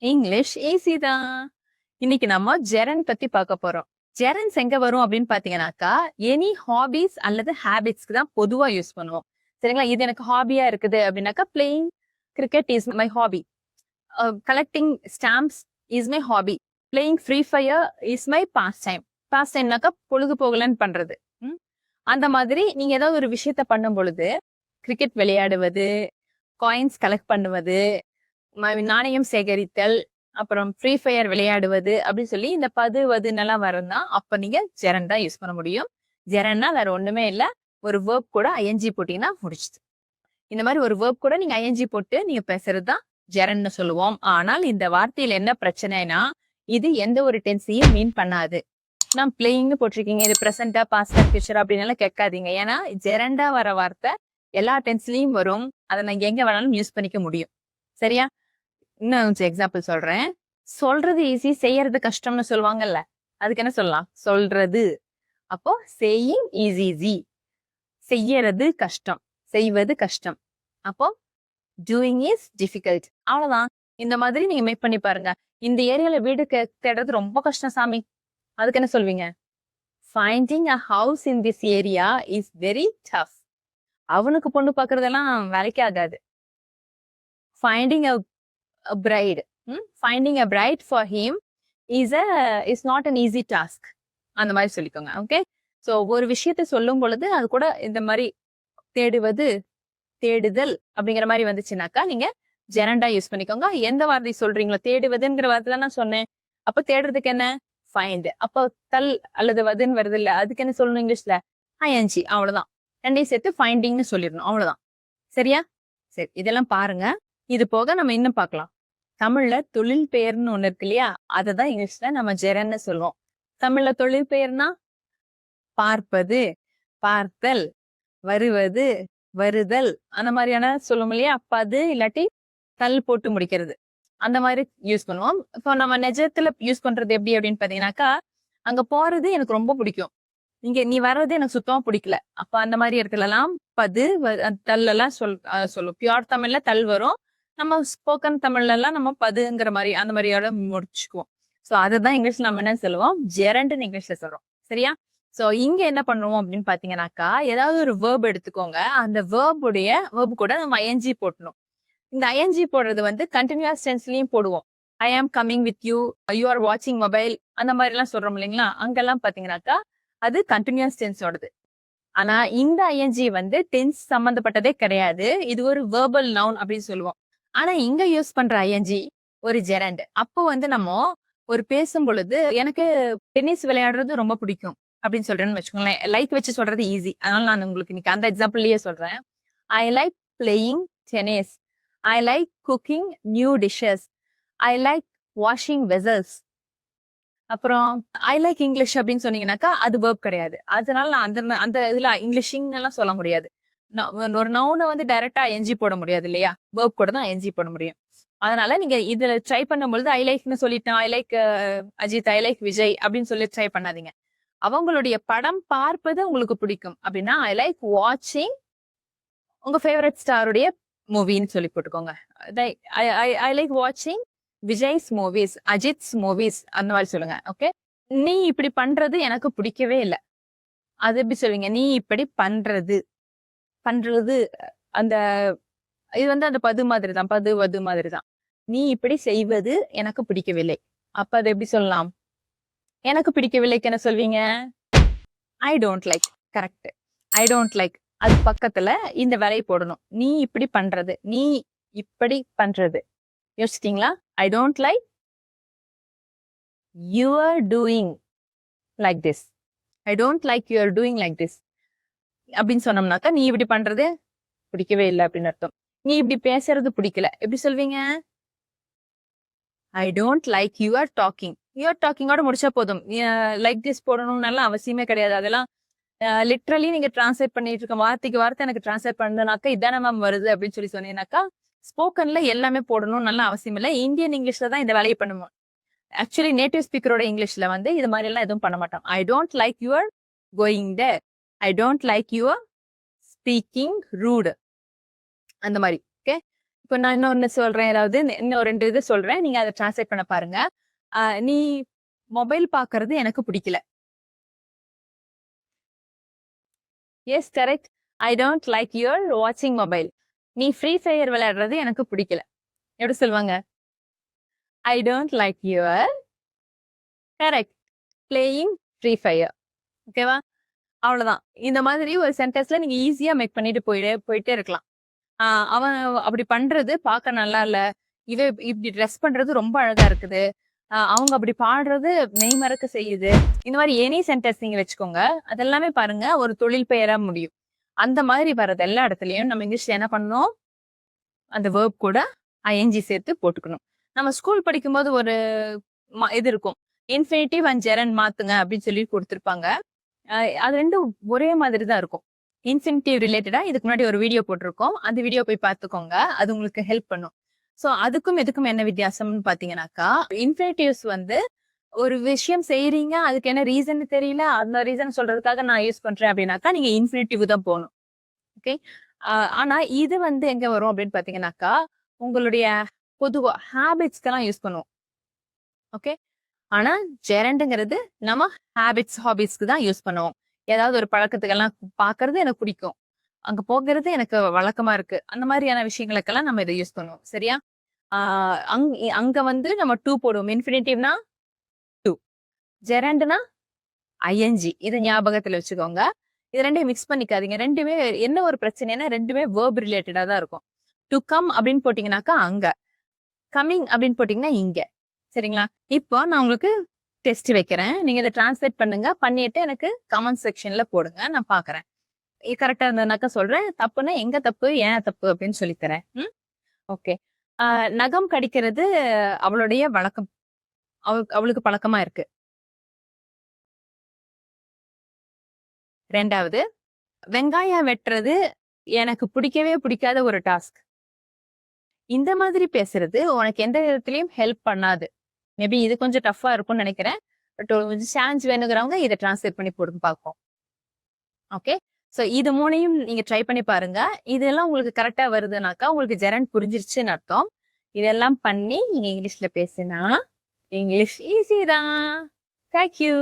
English easy தான். இன்னைக்கு நம்ம ஜெரண்ட் பத்தி பார்க்க போறோம். ஜெரண்ட்ஸ் எங்க வரும் அப்படின்னு பாத்தீங்கன்னாக்கா, எனி ஹாபீஸ் அல்லது ஹேபிட்ஸ்க்கு தான் பொதுவா யூஸ் பண்ணுவோம். சரிங்களா? இது எனக்கு ஹாபியா இருக்குது அப்படின்னாக்கா, playing cricket is my hobby. Collecting stamps is my hobby. Playing free fire is my pastime. பாஸ் டைம்னாக்கா பொழுது போகலன்னு பண்றது. அந்த மாதிரி நீங்க ஏதாவது ஒரு விஷயத்த பண்ணும் பொழுது, கிரிக்கெட் விளையாடுவது, காயின்ஸ் கலெக்ட் பண்ணுவது, நாணயம் சேகரித்தல், அப்புறம் ஃப்ரீ ஃபயர் விளையாடுவது அப்படின்னு சொல்லி இந்த பது வதுன்னெல்லாம் வரும்னா அப்ப நீங்க ஜெரண்ட் தான் யூஸ் பண்ண முடியும். ஜெரண்ட்னா வேற ஒண்ணுமே இல்ல, ஒரு வேர்ப் கூட ஐஎன்ஜி போட்டீங்கன்னா முடிச்சுது. இந்த மாதிரி ஒரு வேர்ப் கூட நீங்க ஐஎன்ஜி போட்டு நீங்க பேசுறது தான் ஜெரண்ட்னு சொல்லுவோம். ஆனால் இந்த வார்த்தையில என்ன பிரச்சனைனா, இது எந்த ஒரு டென்ஸையும் மீன் பண்ணாது. நான் பிளேயிங்னு போட்டிருக்கீங்க, இது பிரசண்டா பாஸ்டா ஃபியூச்சர் அப்படின்னு கேட்காதீங்க. ஏன்னா ஜெரண்டா வர வார்த்தை எல்லா டென்ஸ்லயும் வரும். அதை நான் எங்க வேணாலும் யூஸ் பண்ணிக்க முடியும். சரியா? இன்னும் எக்ஸாம்பிள் சொல்றேன். சொல்றது ஈஸி, செய்யறது கஷ்டம்னு சொல்லுவாங்கல்ல, அதுக்கு என்ன சொல்லலாம்? சொல்றது. அப்போ சேயிங் இஸ் ஈஸி, செய்யறது கஷ்டம், செய்வது கஷ்டம். அப்போ டூயிங் இஸ் டிஃபிகல்ட். அவ்வளவுதான். இந்த மாதிரி நீங்க மேக் பண்ணி பாருங்க. இந்த ஏரியால வீடு தேடுறது ரொம்ப கஷ்டம் சாமி, அதுக்கு என்ன சொல்வீங்க? Finding a house in this area is very tough. அவனுக்கு பொண்ணு பாக்குறதெல்லாம் வேலைக்கே ஆகாது. Finding a bride. Finding a bride for him is not an easy task. அந்த மாதிரி சொல்லிக்கோங்க. ஓகே? ஸோ ஒரு விஷயத்த சொல்லும் பொழுது அது கூட இந்த மாதிரி தேடுவது, தேடுதல் அப்படிங்கிற மாதிரி வந்துச்சுனாக்கா நீங்க ஜெரண்டா யூஸ் பண்ணிக்கோங்க. எந்த வார்த்தை சொல்றீங்களோ, தேடுவதுங்கிற வார்த்தை நான் சொன்னேன். அப்ப தேடுறதுக்கு என்ன? ஃபைண்ட். அப்போ தல் அல்லது வதுன்னு வருது இல்ல, அதுக்கு என்ன சொல்லணும் இங்கிலீஷ்ல? ஐஎன்ஜி. அவ்வளவுதான். ரெண்டையும் சேர்த்து ஃபைண்டிங்னு சொல்லிடணும். அவ்வளவுதான். சரியா? சரி, இதெல்லாம் பாருங்க. இது போக நம்ம இன்னும் பார்க்கலாம். தமிழ்ல தொழில் பெயர்னு ஒண்ணு இருக்கு இல்லையா, அததான் இங்கிலீஷ்ல நம்ம ஜெரண்ட்னு சொல்லுவோம். தமிழ்ல தொழில் பெயர்னா பார்ப்பது, பார்த்தல், வருவது, வருதல், அந்த மாதிரியான சொல்லுவோம் இல்லையா. பது இல்லாட்டி தல் போட்டு முடிக்கிறது, அந்த மாதிரி யூஸ் பண்ணுவோம். இப்போ நம்ம நிஜத்துல யூஸ் பண்றது எப்படி அப்படின்னு பாத்தீங்கன்னாக்கா, அங்க போறது எனக்கு ரொம்ப பிடிக்கும், இங்க நீ வர்றது எனக்கு சுத்தமா பிடிக்கல. அப்ப அந்த மாதிரி இடத்துல எல்லாம் பது தல் எல்லாம் சொல்லும். பியூர் தமிழ்ல தல் வரும், நம்ம ஸ்போக்கன் தமிழ்ல எல்லாம் நம்ம பதுங்கிற மாதிரி அந்த மாதிரியோட முடிச்சுக்குவோம். சோ அதுதான் இங்கிலீஷ்ல நம்ம என்ன சொல்லுவோம்? ஜெரண்ட்னு இங்கிலீஷ்ல சொல்றோம். சரியா? சோ இங்க என்ன பண்ணுவோம் அப்படின்னு பாத்தீங்கன்னாக்கா, ஏதாவது ஒரு வேர்ப் எடுத்துக்கோங்க. அந்த வேர்ப் கூட நம்ம ஐஎன்ஜி போட்டணும். இந்த ஐஎன்ஜி போடுறது வந்து கண்டினியூஸ் டென்ஸ்லயும் போடுவோம். I am coming with you, you are வாட்சிங் மொபைல், அந்த மாதிரி எல்லாம் சொல்றோம் இல்லைங்களா. அங்கெல்லாம் பாத்தீங்கன்னாக்கா அது கண்டினியூஸ் டென்ஸோடது. ஆனா இந்த ஐஎன்ஜி வந்து டென்ஸ் சம்பந்தப்பட்டதே கிடையாது. இது ஒரு வேர்பல் நவுன் அப்படின்னு சொல்லுவோம். ஆனா இங்க யூஸ் பண்ற ஐஎன்ஜி ஒரு ஜெரண்ட். அப்போ வந்து நம்ம ஒரு பேசும் பொழுது, எனக்கு டென்னிஸ் விளையாடுறது ரொம்ப பிடிக்கும் அப்படின்னு சொல்றேன்னு வச்சுக்கோங்களேன். லைக் வச்சு சொல்றது ஈஸி, அதனால நான் உங்களுக்கு இன்னைக்கு அந்த எக்ஸாம்பிள்லயே சொல்றேன். I like playing tennis, I like cooking new dishes, I like washing vessels. அப்புறம் ஐ லைக் இங்கிலீஷ் அப்படின்னு சொன்னீங்கன்னாக்கா அது வேர்ப் கிடையாது. அதனால நான் அந்த இதுல இங்கிலீஷிங் எல்லாம் சொல்ல முடியாது. ஒரு நவுனை வந்து டைரக்டா என்ஜி போட முடியாது இல்லையா, வேர்ப் கூட தான் என்ஜி போட முடியும். அதனால நீங்க இதுல ட்ரை பண்ணும்பொழுது ஐ லைக்னு சொல்லிட்டேன், I like Ajith, I like Vijay அப்படின்னு சொல்லி ட்ரை பண்ணாதீங்க. அவங்களுடைய படம் பார்ப்பது உங்களுக்கு பிடிக்கும் அப்படின்னா ஐ லைக் வாட்சிங் உங்க ஃபேவரட் ஸ்டாருடைய மூவின்னு சொல்லி போட்டுக்கோங்க. ஐ லைக் வாட்சிங் விஜய்ஸ் மூவிஸ், அஜித்ஸ் மூவிஸ், அந்த மாதிரி சொல்லுங்க. ஓகே? நீ இப்படி பண்றது எனக்கு பிடிக்கவே இல்லை, அது எப்படி சொல்லுவீங்க? நீ இப்படி பண்றது, அந்த இது வந்து அந்த பது மாதிரி தான், பது வது மாதிரி தான். நீ இப்படி செய்வது எனக்கு பிடிக்கவில்லை, அப்ப அது எப்படி சொல்லலாம்? எனக்கு பிடிக்கவில்லைக்கு என்ன சொல்வீங்க? I don't like. Correct, I don't like. அது பக்கத்துல இந்த வேலையை போடணும். நீ இப்படி பண்றது, நீ இப்படி பண்றது. யோசிச்சிட்டீங்களா? I don't like you are doing like this, I don't like you are doing like this அப்படின்னு சொன்னோம்னாக்கா நீ இப்படி பண்றது பிடிக்கவே இல்லை அப்படின்னு அர்த்தம். நீ இப்படி பேசுறது பிடிக்கல, எப்படி சொல்வீங்க? I don't like you are talking. You are டாக்கிங்கோட முடிச்சா போதும். லைக் திஸ் போடணும்னால அவசியமே கிடையாது. அதெல்லாம் லிட்ரலி நீங்க டிரான்ஸ்லேட் பண்ணிட்டு இருக்க வார்த்தைக்கு வார்த்தை எனக்கு டிரான்ஸ்லேட் பண்ணனாக்கா இதான மேம் வருது அப்படின்னு சொல்லி சொன்னீங்கன்னாக்கா, ஸ்போக்கன்ல எல்லாமே போடணும் நல்ல அவசியம் இல்லை. இந்தியன் இங்கிலீஷ்ல தான் இந்த வேலையை பண்ணுவோம். ஆக்சுவலி நேட்டிவ் ஸ்பீக்கரோட இங்கிலீஷ்ல வந்து இது மாதிரி எல்லாம் எதுவும் பண்ண மாட்டோம். I don't like your going there, I don't like your speaking rude, அந்த மாதிரி. ஓகே? இப்போ நான் இன்னொன்னு சொல்றேன். ஏதாவது இன்னும் 2 இது சொல்றேன். நீங்க அத டிரான்ஸ்லேட் பண்ண பாருங்க. நீ மொபைல் பார்க்கறது எனக்கு பிடிக்கல. Yes correct. I don't like your வாட்சிங் மொபைல். நீ ஃப்ரீ ஃபயர் விளையாடுறது எனக்கு பிடிக்கல. எப்படி சொல்லுவாங்க? ஐ don't like your correct playing free fire. ஓகேவா? அவ்வளவுதான். இந்த மாதிரி ஒரு சென்டென்ஸ்ல நீங்க ஈஸியா மேக் பண்ணிட்டு போயிட்டே இருக்கலாம். அவன் அப்படி பண்றது பார்க்க நல்லா இல்ல. இவ இப்படி ட்ரெஸ் பண்றது ரொம்ப அழகா இருக்குது. அவங்க அப்படி பாடுறது மெய்மறக்க செய்யுது. இந்த மாதிரி எனி சென்டென்ஸ் நீங்க வச்சுக்கோங்க. அதெல்லாமே பாருங்க ஒரு தொழில் பெயரா முடியும். அந்த மாதிரி வர்றது எல்லா இடத்துலயும் நம்ம இங்கிலீஷ்ல என்ன பண்ணணும்? அந்த வேர்ப் கூட ஐஎன்ஜி சேர்த்து போட்டுக்கணும். நம்ம ஸ்கூல் படிக்கும்போது ஒரு இது இருக்கும். இன்ஃபினிட்டிவ் அண்ட் ஜெரண்ட் மாத்துங்க அப்படின்னு சொல்லி கொடுத்துருப்பாங்க. அது ரெண்டும் ஒரே மாதிரி தான் இருக்கும். இன்ஃபினிட்டிவ் ரிலேட்டடா இதுக்கு முன்னாடி ஒரு வீடியோ போட்டிருக்கோம். அந்த வீடியோ போய் பார்த்துக்கோங்க. அது உங்களுக்கு ஹெல்ப் பண்ணும். சோ அதுக்கும் எதுக்கும் என்ன வித்தியாசம்னு பாத்தீங்கன்னாக்கா, இன்ஃபினிட்டிவ்ஸ் வந்து ஒரு விஷயம் செய்யறீங்க, அதுக்கு என்ன ரீசன் தெரியல, அந்த ரீசன் சொல்றதுக்காக நான் யூஸ் பண்றேன் அப்படின்னாக்கா நீங்க இன்ஃபினிட்டிவ் தான் போகணும். ஓகே. ஆனா இது வந்து எங்க வரும் அப்படின்னு பாத்தீங்கன்னாக்கா, உங்களுடைய பொதுவா ஹேபிட்ஸ்க்கெல்லாம் யூஸ் பண்ணுவோம். ஓகே. ஆனா ஜெரண்ட்ங்கிறது நம்ம ஹேபிட்ஸ், ஹாபிஸ்க்கு தான் யூஸ் பண்ணுவோம். ஏதாவது ஒரு பழக்கத்துக்கெல்லாம் பாக்குறது எனக்கு பிடிக்கும். அங்க போகிறது எனக்கு வழக்கமா இருக்கு. அந்த மாதிரியான விஷயங்களுக்கெல்லாம் நம்ம இதை யூஸ் பண்ணுவோம். சரியா? அங்க வந்து நம்ம டூ போடுவோம். இன்ஃபினிட்டிவ்னா டூ, ஜெரண்ட்னா ஐஎன்ஜி. இதை ஞாபகத்துல வச்சுக்கோங்க. இது ரெண்டையும் மிக்ஸ் பண்ணிக்காதீங்க. ரெண்டுமே என்ன ஒரு பிரச்சனைனா ரெண்டுமே வேர்ப் ரிலேட்டடா தான் இருக்கும். டு கம் அப்படின்னு போட்டீங்கன்னாக்கா அங்க, கம்மிங் அப்படின்னு போட்டீங்கன்னா இங்க. சரிங்களா? இப்போ நான் உங்களுக்கு டெஸ்ட் வைக்கிறேன். நீங்க இதை டிரான்ஸ்லேட் பண்ணுங்க. பண்ணிட்டு எனக்கு கமெண்ட் செக்ஷன்ல போடுங்க. நான் பாக்குறேன். கரெக்டா இருந்ததுனாக்கா சொல்றேன். தப்புன்னா எங்க தப்பு, ஏன் தப்பு அப்படின்னு சொல்லித்தரேன். ஓகே. நகம் கடிக்கிறது அவளுடைய வழக்கம். அவளுக்கு பழக்கமா இருக்கு. 2வது, வெங்காயம் வெட்டுறது எனக்கு பிடிக்கவே பிடிக்காத ஒரு டாஸ்க். இந்த மாதிரி பேசுறது உனக்கு எந்த விதத்திலயும் ஹெல்ப் பண்ணாது. மேபி இது கொஞ்சம் டஃபா இருக்கும்னு நினைக்கிறேன். பட் கொஞ்சம் சேலஞ்ச் வேணுங்கிறவங்க இதை டிரான்ஸ்லேட் பண்ணி போட்டு பார்ப்போம். ஓகே. சோ இது 3யும் நீங்க ட்ரை பண்ணி பாருங்க. இதெல்லாம் உங்களுக்கு கரெக்டா வருதுனாக்கா உங்களுக்கு ஜெரண்ட் புரிஞ்சிருச்சுன்னு அர்த்தம். இதெல்லாம் பண்ணி நீங்க இங்கிலீஷ்ல பேசினா இங்கிலீஷ் ஈஸி தான். Thank you.